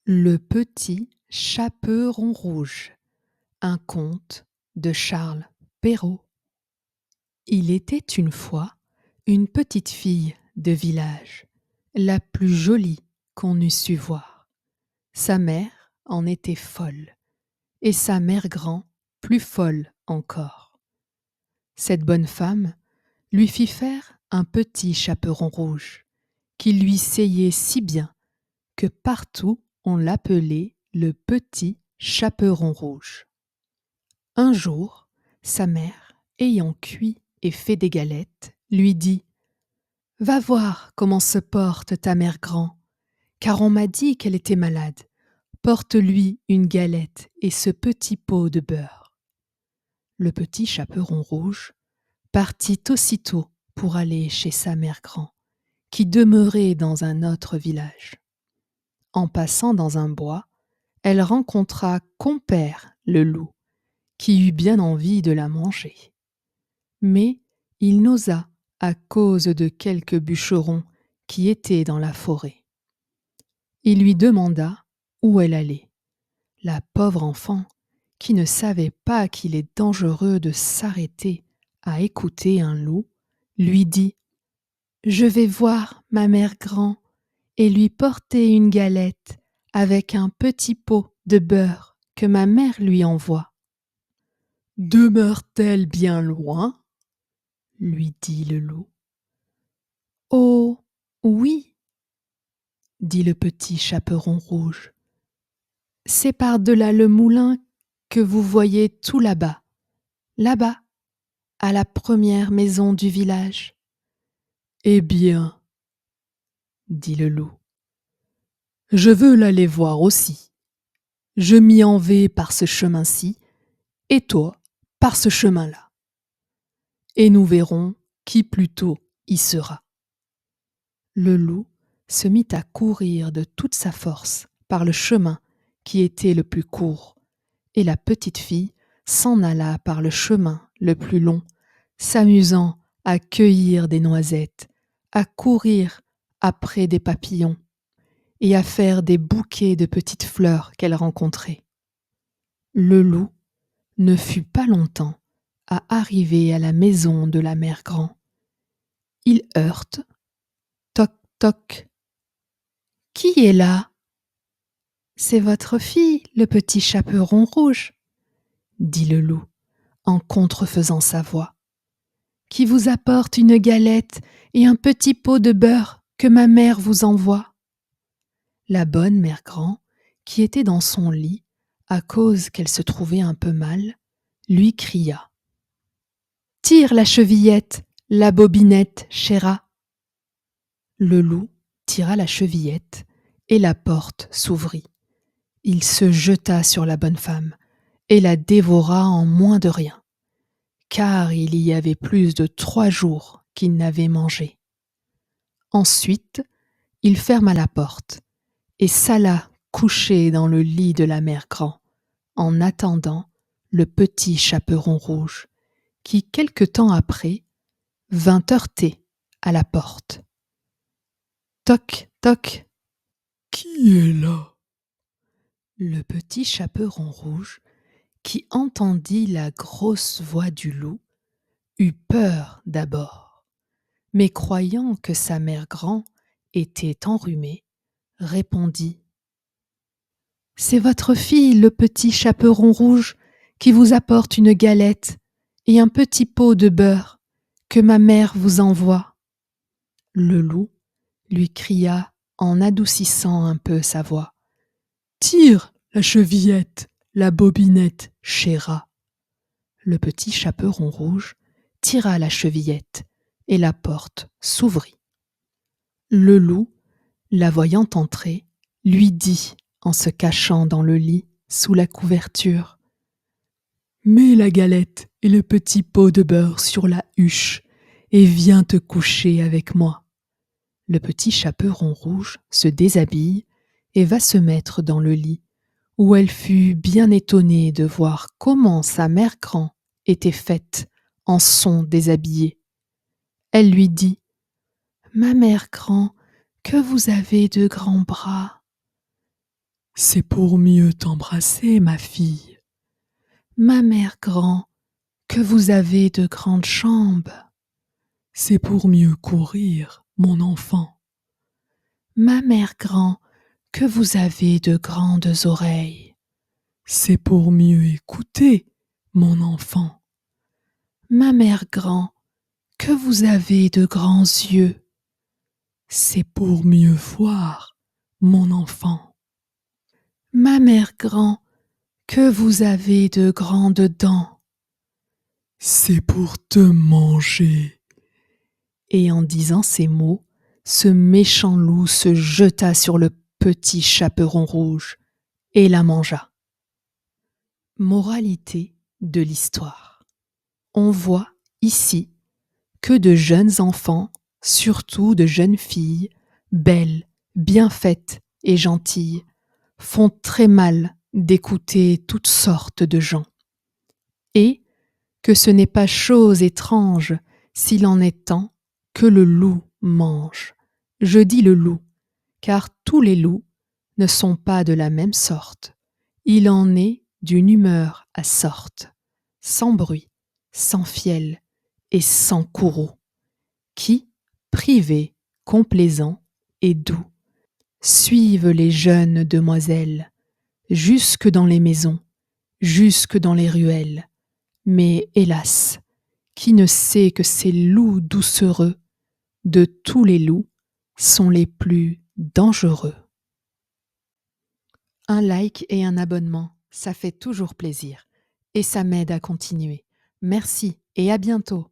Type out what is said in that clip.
Le petit chaperon rouge, un conte de Charles Perrault. Il était une fois une petite fille de village, la plus jolie qu'on eût su voir. Sa mère en était folle, et sa mère grand plus folle encore. Cette bonne femme lui fit faire un petit chaperon rouge, qui lui seyait si bien que partout on l'appelait le petit chaperon rouge. Un jour, sa mère, ayant cuit et fait des galettes, lui dit « Va voir comment se porte ta mère grand, car on m'a dit qu'elle était malade. Porte-lui une galette et ce petit pot de beurre. » Le petit chaperon rouge partit aussitôt pour aller chez sa mère grand, qui demeurait dans un autre village. En passant dans un bois, elle rencontra Compère le loup, qui eut bien envie de la manger. Mais il n'osa à cause de quelques bûcherons qui étaient dans la forêt. Il lui demanda où elle allait. La pauvre enfant, qui ne savait pas qu'il est dangereux de s'arrêter à écouter un loup, lui dit « Je vais voir ma mère grand et lui porter une galette avec un petit pot de beurre que ma mère lui envoie. » « Demeure-t-elle bien loin ?» lui dit le loup. « Oh, oui, » dit le petit chaperon rouge. « C'est par-delà le moulin que vous voyez tout là-bas, à la première maison du village. »« Eh bien, » dit le loup, « je veux l'aller voir aussi. Je m'y en vais par ce chemin-ci, et toi par ce chemin-là. Et nous verrons qui plus tôt y sera. » Le loup se mit à courir de toute sa force par le chemin qui était le plus court, et la petite fille s'en alla par le chemin le plus long, s'amusant à cueillir des noisettes, à courir après des papillons et à faire des bouquets de petites fleurs qu'elle rencontrait. Le loup ne fut pas longtemps à arriver à la maison de la mère grand. Il heurte, toc toc. « Qui est là ?»« C'est votre fille, le petit chaperon rouge, » dit le loup en contrefaisant sa voix, « qui vous apporte une galette et un petit pot de beurre que ma mère vous envoie. » La bonne mère grand, qui était dans son lit, à cause qu'elle se trouvait un peu mal, lui cria « Tire la chevillette, la bobinette, chéra !» Le loup tira la chevillette et la porte s'ouvrit. Il se jeta sur la bonne femme et la dévora en moins de rien, car il y avait plus de 3 jours qu'il n'avait mangé. Ensuite, il ferma la porte et s'alla coucher dans le lit de la mère grand, en attendant le petit chaperon rouge, qui quelque temps après vint heurter à la porte. Toc, toc. « Qui est là ?» Le petit chaperon rouge, qui entendit la grosse voix du loup, eut peur d'abord, mais croyant que sa mère grand était enrhumée, répondit « C'est votre fille, le petit chaperon rouge, qui vous apporte une galette et un petit pot de beurre que ma mère vous envoie. » Le loup lui cria en adoucissant un peu sa voix « Tire la chevillette, la bobinette, chéra !» Le petit chaperon rouge tira la chevillette et la porte s'ouvrit. Le loup, la voyant entrer, lui dit en se cachant dans le lit sous la couverture « Mets la galette et le petit pot de beurre sur la huche et viens te coucher avec moi. » Le petit chaperon rouge se déshabille et va se mettre dans le lit, où elle fut bien étonnée de voir comment sa mère grand était faite en son déshabillée. Elle lui dit « Ma mère grand, que vous avez de grands bras !»« C'est pour mieux t'embrasser, ma fille. Ma mère grand, que vous avez de grandes jambes. C'est pour mieux courir, mon enfant. Ma mère grand, que vous avez de grandes oreilles. C'est pour mieux écouter, mon enfant. Ma mère grand, que vous avez de grands yeux. C'est pour mieux voir, mon enfant. Ma mère grand, que vous avez de grandes dents. C'est pour te manger. Et en disant ces mots, ce méchant loup se jeta sur le petit chaperon rouge et la mangea. Moralité de l'histoire. On voit ici que de jeunes enfants, surtout de jeunes filles, belles, bien faites et gentilles, font très mal d'écouter toutes sortes de gens. Et que ce n'est pas chose étrange s'il en est temps que le loup mange. Je dis le loup, car tous les loups ne sont pas de la même sorte. Il en est d'une humeur à sorte, sans bruit, sans fiel et sans courroux, qui, privés, complaisants et doux, suivent les jeunes demoiselles, jusque dans les maisons, jusque dans les ruelles. Mais hélas, qui ne sait que ces loups doucereux, de tous les loups, sont les plus dangereux. Un like et un abonnement, ça fait toujours plaisir et ça m'aide à continuer. Merci et à bientôt.